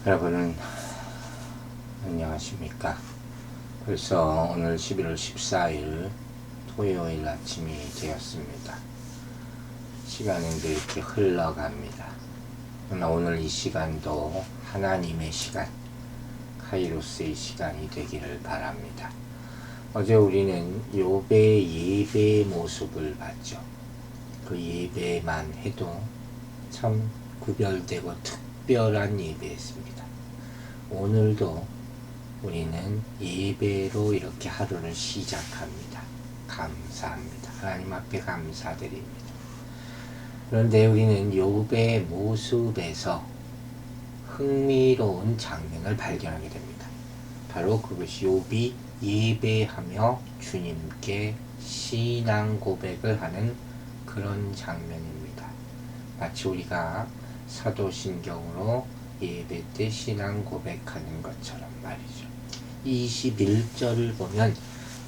여러분은 안녕하십니까? 벌써 오늘 11월 14일 토요일 아침이 되었습니다. 시간은 이렇게 흘러갑니다. 그러나 오늘 이 시간도 하나님의 시간, 카이로스의 시간이 되기를 바랍니다. 어제 우리는 욥의 예배 모습을 봤죠. 그 예배만 해도 참 구별되고 특별한 예배였습니다. 오늘도 우리는 예배로 이렇게 하루를 시작합니다. 감사합니다. 하나님 앞에 감사드립니다. 그런데 우리는 욥의 모습에서 흥미로운 장면을 발견하게 됩니다. 바로 그것이 욥이 예배하며 주님께 신앙 고백을 하는 그런 장면입니다. 마치 우리가 사도신경으로 예배 때 신앙 고백하는 것처럼 말이죠. 21절을 보면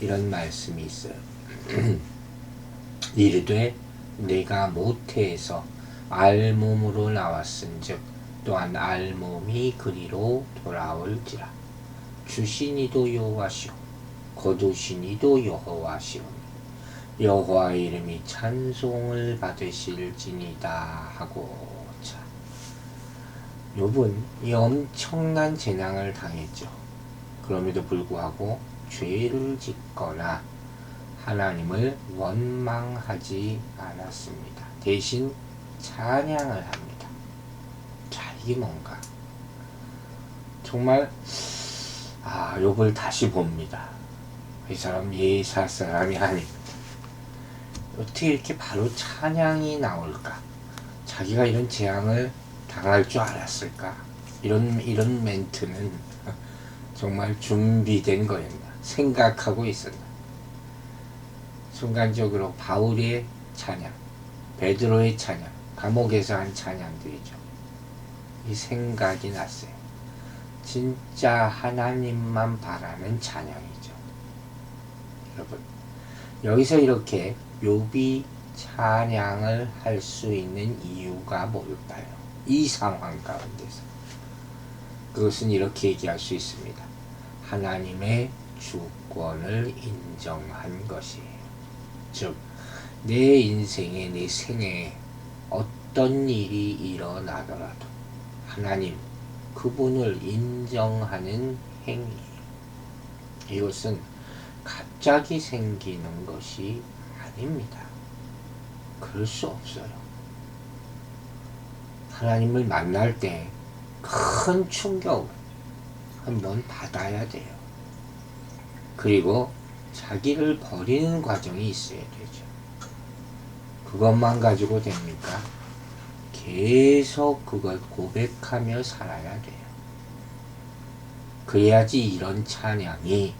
이런 말씀이 있어요. 이르되 내가 모태에서 알몸으로 나왔은즉 또한 알몸이 그리로 돌아올지라. 주시니도 여호와시오 거두시니도 여호와시오니 여호와의 이름이 찬송을 받으실지니다 하고자. 욥은 이 엄청난 재난을 당했죠. 그럼에도 불구하고 죄를 짓거나 하나님을 원망하지 않았습니다. 대신 찬양을 합니다. 자, 이게 뭔가 정말 욥을 다시 봅니다. 이 사람 예사 사람이 아닙니다. 어떻게 이렇게 바로 찬양이 나올까? 자기가 이런 재앙을 당할 줄 알았을까? 이런 멘트는 정말 준비된 거였나? 생각하고 있었나? 순간적으로 바울의 찬양, 베드로의 찬양, 감옥에서 한 찬양들이죠. 이 생각이 났어요. 진짜 하나님만 바라는 찬양이죠. 여러분, 여기서 이렇게 욥이 찬양을 할 수 있는 이유가 뭘까요? 이 상황 가운데서 그것은 이렇게 얘기할 수 있습니다. 하나님의 주권을 인정한 것이에요. 즉, 내 인생에, 내 생에 어떤 일이 일어나더라도 하나님, 그분을 인정하는 행위예요. 이것은 갑자기 생기는 것이 아닙니다. 그럴 수 없어요. 하나님을 만날 때 큰 충격을 한번 받아야 돼요. 그리고 자기를 버리는 과정이 있어야 되죠. 그것만 가지고 됩니까? 계속 그걸 고백하며 살아야 돼요. 그래야지 이런 찬양이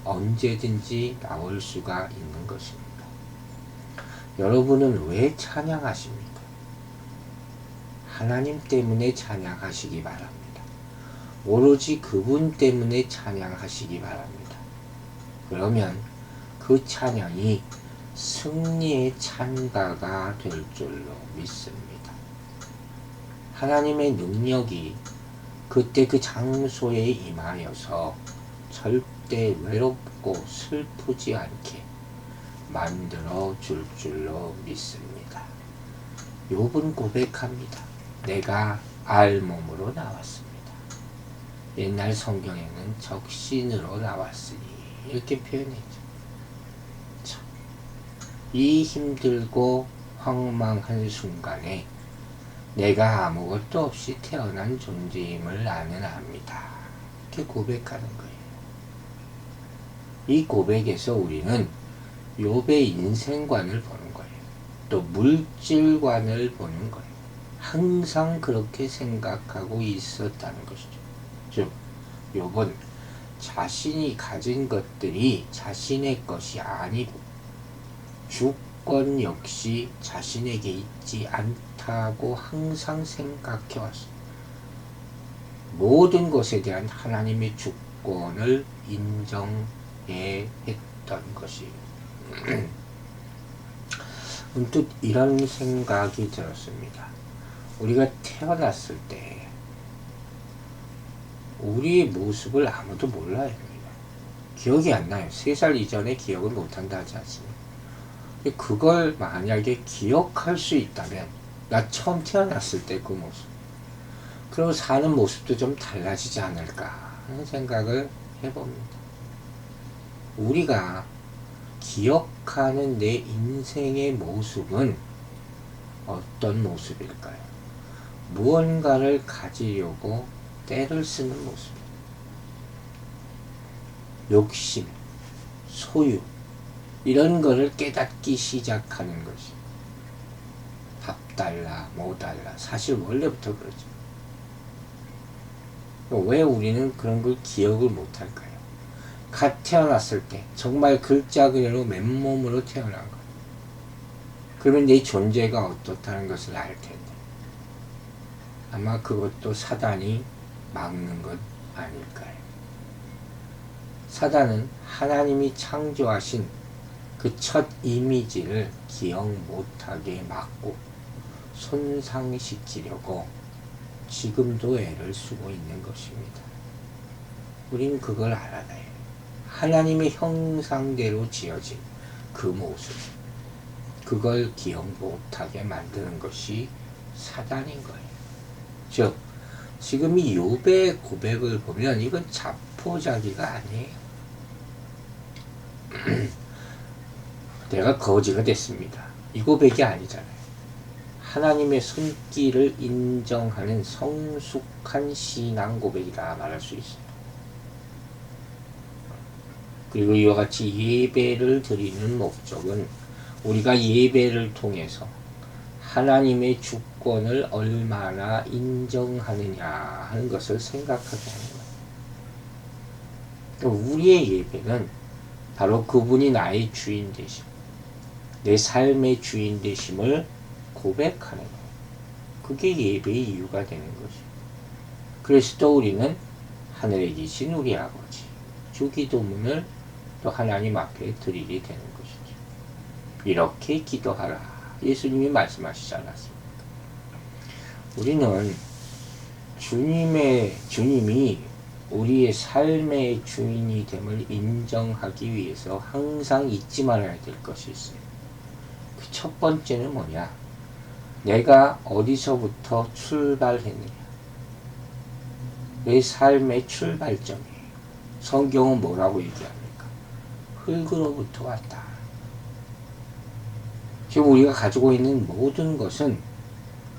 언제든지 나올 수가 있는 것입니다. 여러분은 왜 찬양하십니까? 하나님 때문에 찬양하시기 바랍니다. 오로지 그분 때문에 찬양하시기 바랍니다. 그러면 그 찬양이 승리의 찬가가 될 줄로 믿습니다. 하나님의 능력이 그때 그 장소에 임하여서 절대 외롭고 슬프지 않게 만들어 줄 줄로 믿습니다. 욥은 고백합니다. 내가 알몸으로 나왔습니다. 옛날 성경에는 적신으로 나왔으니 이렇게 표현했죠. 참, 이 힘들고 황망한 순간에 내가 아무것도 없이 태어난 존재임을 나는 압니다. 이렇게 고백하는 거예요. 이 고백에서 우리는 욥의 인생관을 보는 거예요. 또 물질관을 보는 거예요. 항상 그렇게 생각하고 있었다는 것이죠. 즉, 욥은 자신이 가진 것들이 자신의 것이 아니고 주권 역시 자신에게 있지 않다고 항상 생각해 왔어요. 모든 것에 대한 하나님의 주권을 인정해 했던 것이에요. 문득 이런 생각이 들었습니다. 우리가 태어났을 때 우리의 모습을 아무도 몰라요. 기억이 안 나요. 3살 이전에 기억을 못한다 하지 않습니까? 그걸 만약에 기억할 수 있다면, 나 처음 태어났을 때 그 모습, 그럼 사는 모습도 좀 달라지지 않을까 하는 생각을 해봅니다. 우리가 기억하는 내 인생의 모습은 어떤 모습일까요? 무언가를 가지려고 때를 쓰는 모습, 욕심, 소유, 이런 거를 깨닫기 시작하는 것이 밥 달라, 뭐 달라. 사실 원래부터 그러죠. 왜 우리는 그런 걸 기억을 못할까요? 갓 태어났을 때 정말 글자 그대로 맨몸으로 태어난 거. 그러면 내 존재가 어떻다는 것을 알 텐데, 아마 그것도 사단이 막는 것 아닐까요? 사단은 하나님이 창조하신 그 첫 이미지를 기억 못하게 막고 손상시키려고 지금도 애를 쓰고 있는 것입니다. 우린 그걸 알아야 해요. 하나님의 형상대로 지어진 그 모습, 그걸 기억 못하게 만드는 것이 사단인 거예요. 즉, 지금 이 욥의 고백을 보면 이건 자포자기가 아니에요. 내가 거지가 됐습니다. 이 고백이 아니잖아요. 하나님의 손길을 인정하는 성숙한 신앙 고백이라 말할 수 있어요. 그리고 이와 같이 예배를 드리는 목적은 우리가 예배를 통해서 하나님의 주권을 얼마나 인정하느냐 하는 것을 생각하게 하는 거예요. 우리의 예배는 바로 그분이 나의 주인 되심, 내 삶의 주인 되심을 고백하는 거예요. 그게 예배의 이유가 되는 거죠. 그래서 또 우리는 하늘에 계신 우리 아버지, 주기도문을 또 하나님 앞에 드리게 되는 것이죠. 이렇게 기도하라. 예수님이 말씀하시지 않았습니까? 우리는 주님이 우리의 삶의 주인이 됨을 인정하기 위해서 항상 잊지 말아야 될 것이 있어요. 그 첫 번째는 뭐냐? 내가 어디서부터 출발했느냐? 내 삶의 출발점이에요. 성경은 뭐라고 얘기합니까? 흙으로부터 왔다. 지금 우리가 가지고 있는 모든 것은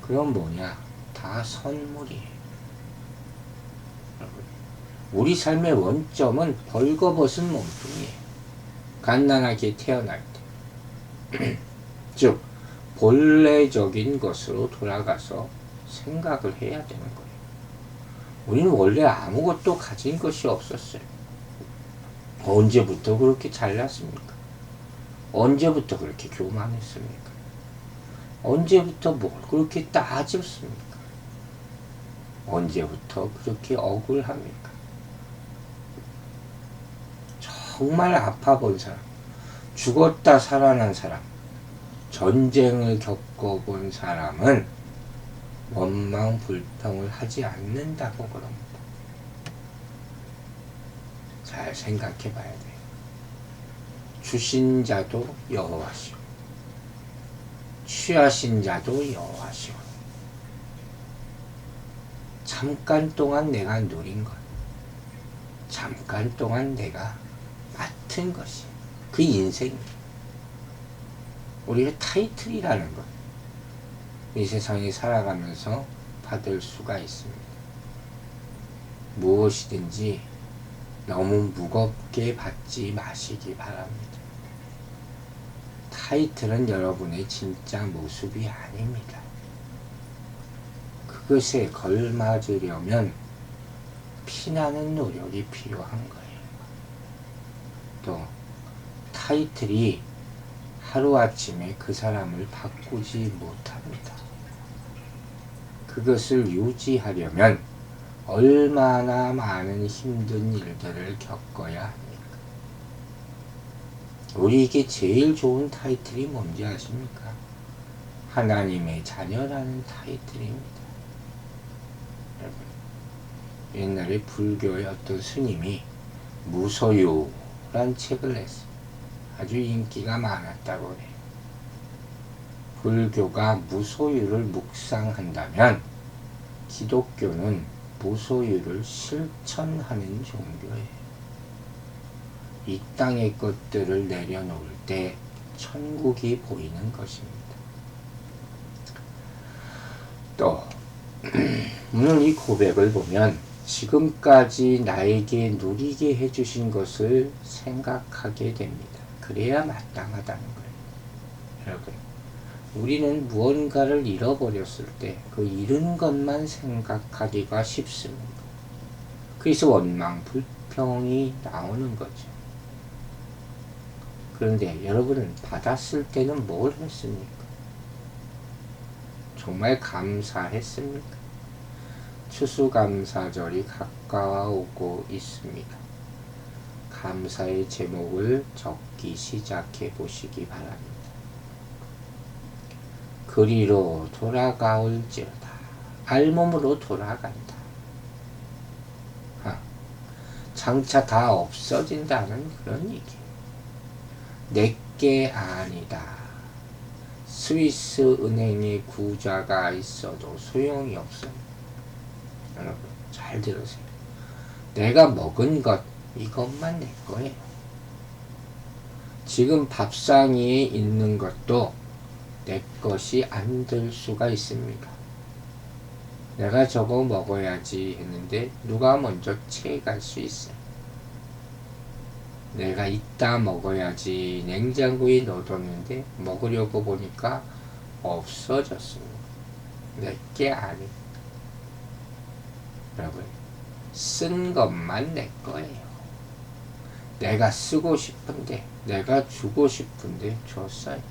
그럼 뭐냐? 다 선물이에요. 우리 삶의 원점은 벌거벗은 몸뚱이에요. 갓난하게 태어날 때. 즉, 본래적인 것으로 돌아가서 생각을 해야 되는 거예요. 우리는 원래 아무것도 가진 것이 없었어요. 언제부터 그렇게 잘났습니까? 언제부터 그렇게 교만했습니까? 언제부터 뭘 그렇게 따졌습니까? 언제부터 그렇게 억울합니까? 정말 아파본 사람, 죽었다 살아난 사람, 전쟁을 겪어본 사람은 원망 불평을 하지 않는다고 그럽니다. 잘 생각해 봐야 돼요. 주신 자도 여호와시오, 취하신 자도 여호와시오. 잠깐 동안 내가 누린 것, 잠깐 동안 내가 맡은 것이 그 인생이에요. 우리가 타이틀이라는 것, 이 세상에 살아가면서 받을 수가 있습니다. 무엇이든지 너무 무겁게 받지 마시기 바랍니다. 타이틀은 여러분의 진짜 모습이 아닙니다. 그것에 걸맞으려면 피나는 노력이 필요한 거예요. 또 타이틀이 하루아침에 그 사람을 바꾸지 못합니다. 그것을 유지하려면 얼마나 많은 힘든 일들을 겪어야 합니까? 우리에게 제일 좋은 타이틀이 뭔지 아십니까? 하나님의 자녀라는 타이틀입니다. 여러분, 옛날에 불교의 어떤 스님이 무소유란 책을 냈어요. 아주 인기가 많았다고 해요. 불교가 무소유를 묵상한다면 기독교는 무소유를 실천하는 종교예요. 이 땅의 것들을 내려놓을 때 천국이 보이는 것입니다. 또 오늘 이 고백을 보면 지금까지 나에게 누리게 해주신 것을 생각하게 됩니다. 그래야 마땅하다는 거예요. 여러분, 우리는 무언가를 잃어버렸을 때 그 잃은 것만 생각하기가 쉽습니다. 그래서 원망, 불평이 나오는 거죠. 그런데 여러분은 받았을 때는 뭘 했습니까? 정말 감사했습니까? 추수감사절이 가까워오고 있습니다. 감사의 제목을 적기 시작해 보시기 바랍니다. 그리로 돌아가올지어다. 알몸으로 돌아간다. 장차 다 없어진다는 그런 얘기예요. 내게 아니다. 스위스 은행에 구자가 있어도 소용이 없습니다. 여러분 잘 들으세요. 내가 먹은 것 이것만 내 거예요. 지금 밥상 위에 있는 것도 내 것이 안 될 수가 있습니다. 내가 저거 먹어야지 했는데 누가 먼저 채갈 수 있어요. 내가 이따 먹어야지 냉장고에 넣어뒀는데 먹으려고 보니까 없어졌습니다. 내게 아닙니다. 여러분, 쓴 것만 내 거예요. 내가 쓰고 싶은데, 내가 주고 싶은데 줬어요.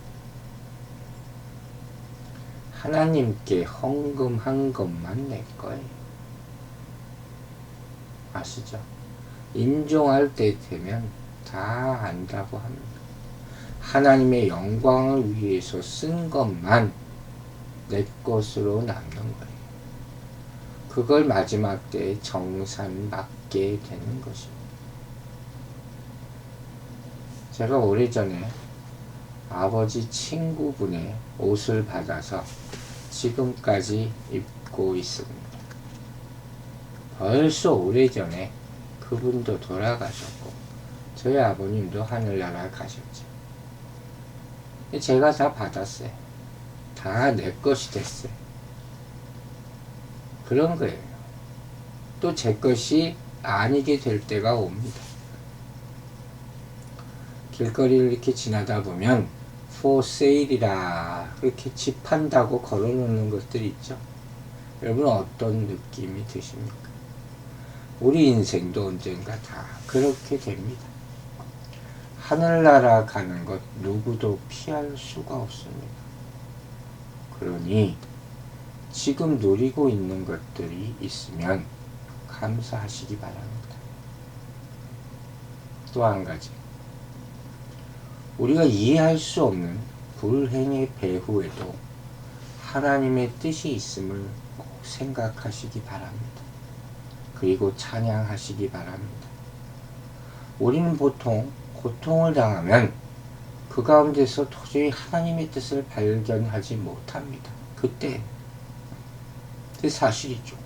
하나님께 헌금한 것만 내 거예요. 아시죠? 임종할 때 되면 다 안다고 합니다. 하나님의 영광을 위해서 쓴 것만 내 것으로 남는 거예요. 그걸 마지막 때에 정산받게 되는 것입니다. 제가 오래전에 아버지 친구분의 옷을 받아서 지금까지 입고 있습니다. 벌써 오래전에 그분도 돌아가셨고 저희 아버님도 하늘나라 가셨죠. 제가 다 받았어요. 다 내 것이 됐어요. 그런 거예요. 또 제 것이 아니게 될 때가 옵니다. 길거리를 이렇게 지나다 보면 for sale이라 이렇게 집 판다고 걸어놓는 것들 있죠. 여러분 어떤 느낌이 드십니까? 우리 인생도 언젠가 다 그렇게 됩니다. 하늘나라 가는 것 누구도 피할 수가 없습니다. 그러니 지금 누리고 있는 것들이 있으면 감사하시기 바랍니다. 또 한 가지, 우리가 이해할 수 없는 불행의 배후에도 하나님의 뜻이 있음을 꼭 생각하시기 바랍니다. 그리고 찬양하시기 바랍니다. 우리는 보통 고통을 당하면 그 가운데서 도저히 하나님의 뜻을 발견하지 못합니다. 그때 사실이죠.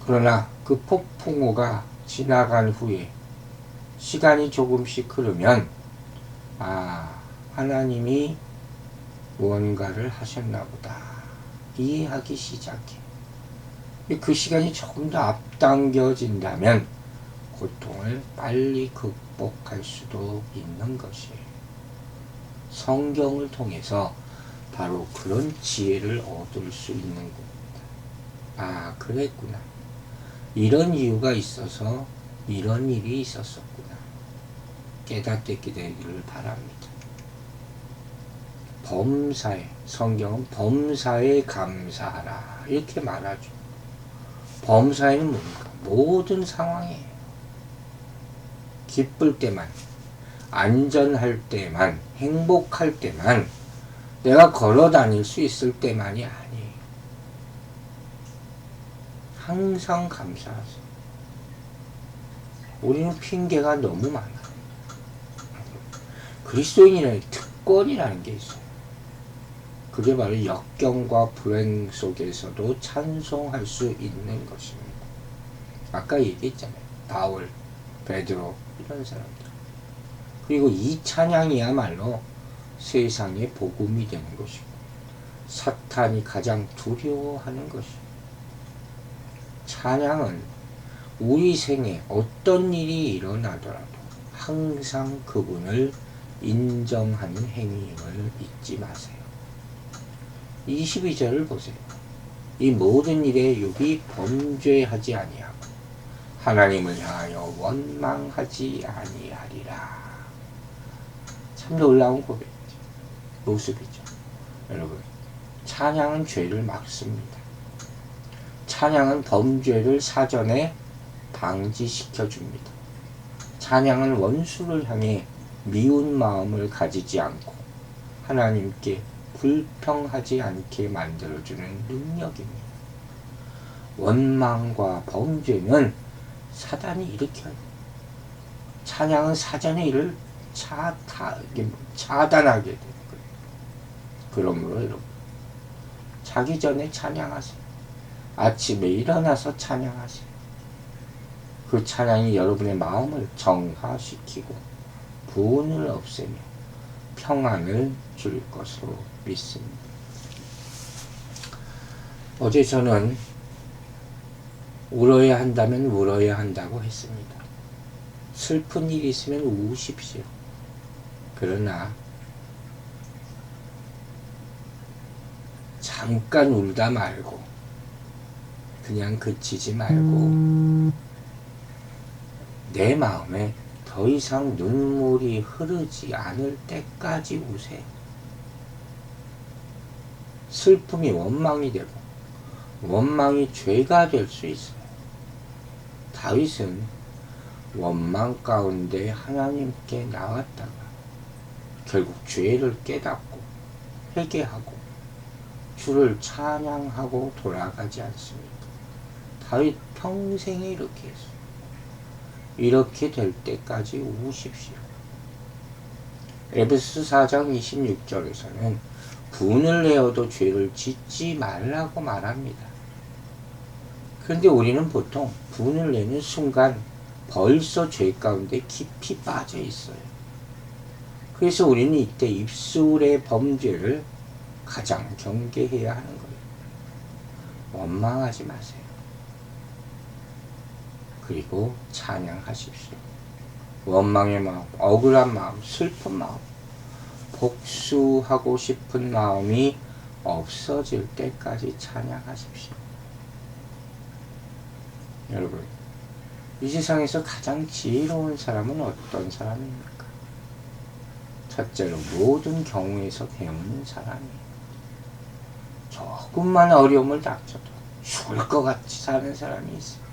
그러나 그 폭풍우가 지나간 후에 시간이 조금씩 흐르면 하나님이 무언가를 하셨나 보다 이해하기 시작해. 그 시간이 조금 더 앞당겨진다면 고통을 빨리 극복할 수도 있는 것이에요. 성경을 통해서 바로 그런 지혜를 얻을 수 있는 겁니다. 그랬구나. 이런 이유가 있어서 이런 일이 있었었구나. 깨닫게 되기를 바랍니다. 범사에, 성경은 범사에 감사하라 이렇게 말하죠. 범사에는 뭡니까? 모든 상황이에요. 기쁠 때만, 안전할 때만, 행복할 때만, 내가 걸어 다닐 수 있을 때만이 아니에요. 항상 감사하세요. 우리는 핑계가 너무 많아요. 그리스도인이라는 특권이라는 게 있어요. 그게 바로 역경과 불행 속에서도 찬송할 수 있는 것입니다. 아까 얘기했잖아요. 바울, 베드로 이런 사람들. 그리고 이 찬양이야말로 세상의 복음이 되는 것이고 사탄이 가장 두려워하는 것이고 찬양은 우리 생에 어떤 일이 일어나더라도 항상 그분을 인정하는 행위임을 잊지 마세요. 22절을 보세요. 이 모든 일에 욥이 범죄하지 아니하고 하나님을 향하여 원망하지 아니하리라. 참 놀라운 고백이죠. 모습이죠. 여러분, 찬양은 죄를 막습니다. 찬양은 범죄를 사전에 방지시켜줍니다. 찬양은 원수를 향해 미운 마음을 가지지 않고 하나님께 불평하지 않게 만들어주는 능력입니다. 원망과 범죄는 사단이 일으켜요. 찬양은 사전에 이를 차단하게 되는 거예요. 그러므로 여러분, 자기 전에 찬양하세요. 아침에 일어나서 찬양하세요. 그 찬양이 여러분의 마음을 정화시키고 분을 없애며 평안을 줄 것으로 믿습니다. 어제 저는 울어야 한다면 울어야 한다고 했습니다. 슬픈 일이 있으면 우십시오. 그러나 잠깐 울다 말고 그냥 그치지 말고 내 마음에 더 이상 눈물이 흐르지 않을 때까지 우세요. 슬픔이 원망이 되고 원망이 죄가 될 수 있어요. 다윗은 원망 가운데 하나님께 나왔다가 결국 죄를 깨닫고 회개하고 주를 찬양하고 돌아가지 않습니까? 다윗 평생에 이렇게 했어요. 이렇게 될 때까지 우십시오. 에베소 4장 26절에서는 분을 내어도 죄를 짓지 말라고 말합니다. 그런데 우리는 보통 분을 내는 순간 벌써 죄 가운데 깊이 빠져 있어요. 그래서 우리는 이때 입술의 범죄를 가장 경계해야 하는 거예요. 원망하지 마세요. 그리고 찬양하십시오. 원망의 마음, 억울한 마음, 슬픈 마음, 복수하고 싶은 마음이 없어질 때까지 찬양하십시오. 여러분, 이 세상에서 가장 지혜로운 사람은 어떤 사람입니까? 첫째로 모든 경우에서 배우는 사람이에요. 조금만 어려움을 닥쳐도 죽을 것 같이 사는 사람이 있어요.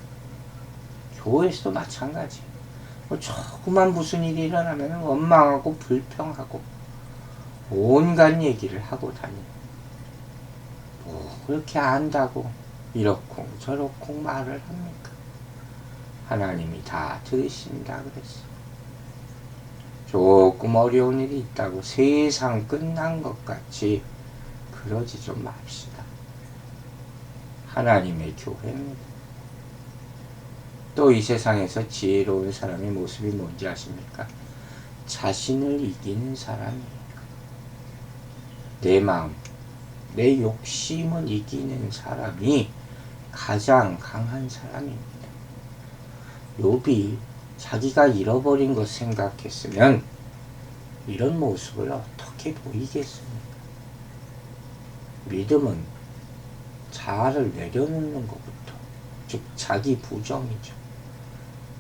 교회에서도 마찬가지. 조그만 무슨 일이 일어나면 원망하고 불평하고 온갖 얘기를 하고 다니고 뭐 그렇게 안다고 이렇고 저렇고 말을 합니까? 하나님이 다 들으신다 그랬어. 조금 어려운 일이 있다고 세상 끝난 것 같이 그러지 좀 맙시다. 하나님의 교회입니다. 또 이 세상에서 지혜로운 사람의 모습이 뭔지 아십니까? 자신을 이기는 사람이에요. 내 마음, 내 욕심을 이기는 사람이 가장 강한 사람입니다. 욥이 자기가 잃어버린 것 생각했으면 이런 모습을 어떻게 보이겠습니까? 믿음은 자아를 내려놓는 것부터, 즉 자기 부정이죠.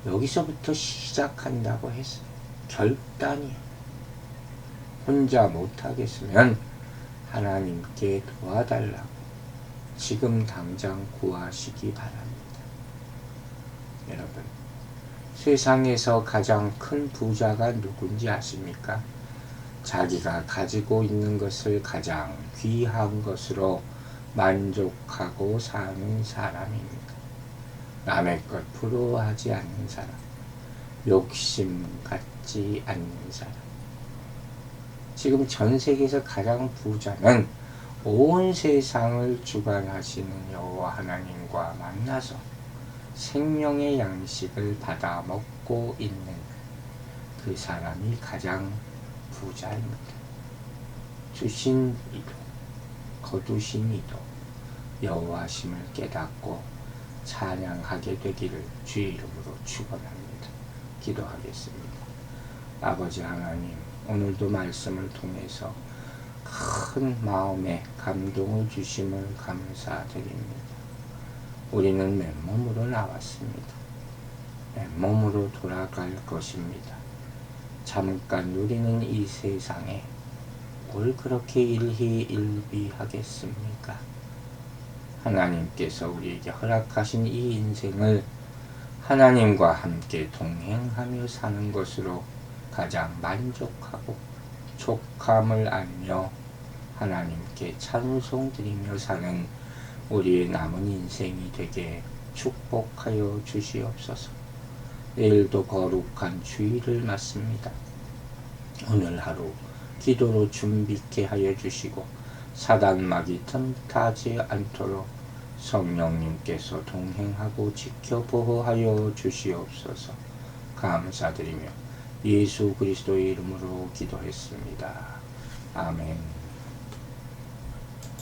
여기서부터 시작한다고 했어요. 결단이에요. 혼자 못하겠으면 하나님께 도와달라고 지금 당장 구하시기 바랍니다. 여러분, 세상에서 가장 큰 부자가 누군지 아십니까? 자기가 가지고 있는 것을 가장 귀한 것으로 만족하고 사는 사람입니다. 남의 것 부러워하지 않는 사람, 욕심 갖지 않는 사람. 지금 전 세계에서 가장 부자는 온 세상을 주관하시는 여호와 하나님과 만나서 생명의 양식을 받아 먹고 있는 그 사람이 가장 부자입니다. 주신 이도 거두신 이도 여호와심을 깨닫고 찬양하게 되기를 주의 이름으로 축원합니다. 기도하겠습니다. 아버지 하나님, 오늘도 말씀을 통해서 큰 마음에 감동을 주심을 감사드립니다. 우리는 맨몸으로 나왔습니다. 맨몸으로 돌아갈 것입니다. 잠깐 누리는 이 세상에 뭘 그렇게 일희일비하겠습니까? 하나님께서 우리에게 허락하신 이 인생을 하나님과 함께 동행하며 사는 것으로 가장 만족하고 족함을 알며 하나님께 찬송드리며 사는 우리의 남은 인생이 되게 축복하여 주시옵소서. 내일도 거룩한 주일을 맞습니다. 오늘 하루 기도로 준비케 하여 주시고 사단마귀 틈타지 않도록 성령님께서 동행하고 지켜 보호하여 주시옵소서. 감사드리며 예수 그리스도의 이름으로 기도했습니다. 아멘.